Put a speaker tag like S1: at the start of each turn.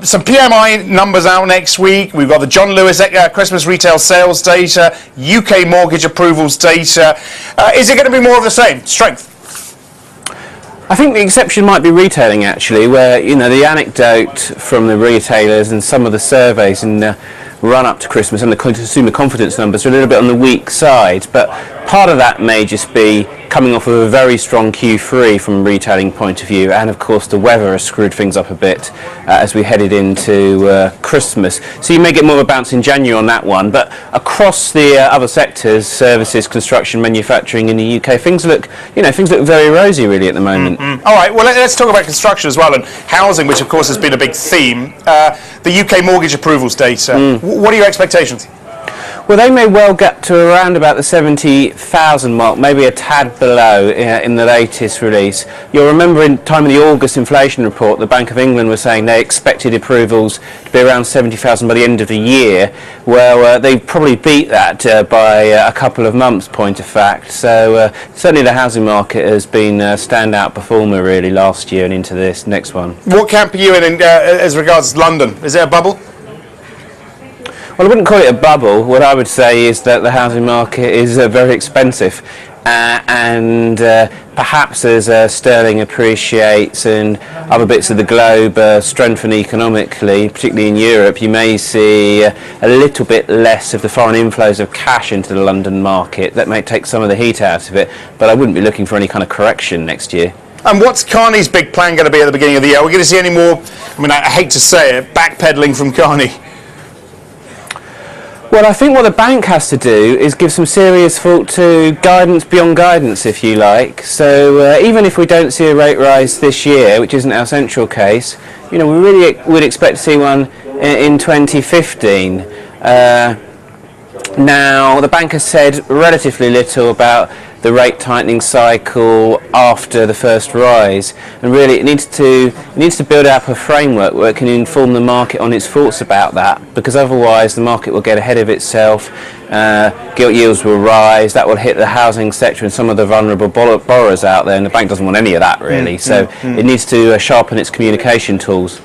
S1: Some PMI numbers out next week. We've got the John Lewis Christmas retail sales data, UK mortgage approvals data. Is it going to be more of the same? Strength?
S2: I think the exception might be retailing, actually, where, you know, the anecdote from the retailers and some of the surveys in the run up to Christmas and the consumer confidence numbers are a little bit on the weak side, but part of that may just be coming off of a very strong Q3 from a retailing point of view, and of course the weather has screwed things up a bit as we headed into Christmas. So you may get more of a bounce in January on that one, but across the other sectors, services, construction, manufacturing in the UK, things look very rosy really at the moment.
S1: Mm-hmm. All right, well, let's talk about construction as well, and housing, which of course has been a big theme. The UK mortgage approvals data, what are your expectations?
S2: Well, they may well get to around about the 70,000 mark, maybe a tad below in the latest release. You'll remember in time of the August inflation report, the Bank of England was saying they expected approvals to be around 70,000 by the end of the year. Well, they probably beat that by a couple of months, point of fact. So certainly the housing market has been a standout performer really last year and into this next one.
S1: What camp are you in as regards London? Is it a bubble?
S2: Well, I wouldn't call it a bubble. What I would say is that the housing market is very expensive, and perhaps as sterling appreciates and other bits of the globe strengthen economically, particularly in Europe, you may see a little bit less of the foreign inflows of cash into the London market. That may take some of the heat out of it, but I wouldn't be looking for any kind of correction next year.
S1: And what's Carney's big plan going to be at the beginning of the year? Are we going to see any more, I hate to say it, backpedaling from Carney?
S2: Well, I think what the bank has to do is give some serious thought to guidance beyond guidance, if you like. So even if we don't see a rate rise this year, which isn't our central case, we really would expect to see one in 2015. Now, the bank has said relatively little about the rate tightening cycle after the first rise, and really it needs to build up a framework where it can inform the market on its thoughts about that, because otherwise the market will get ahead of itself, gilt yields will rise, that will hit the housing sector and some of the vulnerable borrowers out there, and the bank doesn't want any of that really. So it needs to sharpen its communication tools.